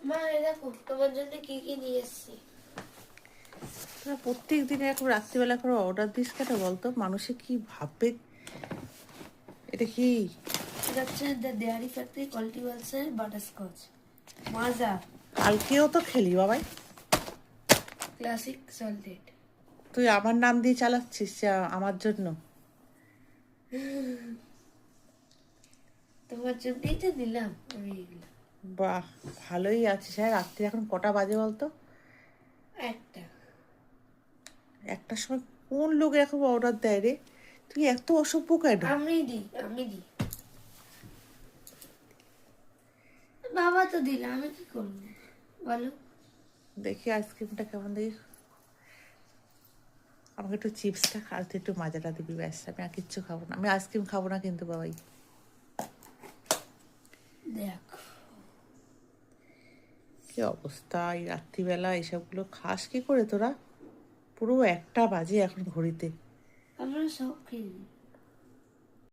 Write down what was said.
মা এই দেখো তোমার জন্য কি কি নিয়ে এসেছি। তোরা প্রত্যেক দিনে এখন রাত্রিবেলা করে অর্ডার দিস কেন বলতো? মানুষে কি ভাববে? এটা কি? এটা হচ্ছে দ্য ডেয়ারি ফ্যাক্টরি কল্টিভালসের বাটারস্কচ মাজা কালকেও তো খেলি বাবাই। Classic salted. তুই আমার নাম দিয়ে চালাচ্ছিস আমার জন্য। তোমার জন্যই তো দিলাম আমি এগুলো। বাহ, ভালোই আছিস। হ্যাঁ, রাত্রি এখন কটা বাজে বলতো? একটা একটার সময় কোন লোক এরকম অর্ডার দেয় রে? তুই এত অসভ্য কেন? আমি দিই বাবা তো দিল, আমি কি করবো বলো? দেখি আইসক্রিমটা কেমন দেখি। আমাকে একটু চিপসটা আর তুই একটু মাজাটা দিবি, ব্যাস। আমি আর কিচ্ছু খাবো না। আমি আইসক্রিম খাবো না কিন্তু বাবাই। দেখ কি অবস্থা এই রাত্রিবেলা, এসবগুলো খাস কি করে তোরা? পুরো 1টা বাজে এখন ঘড়িতে। আমরা সব খেয়ে নিই।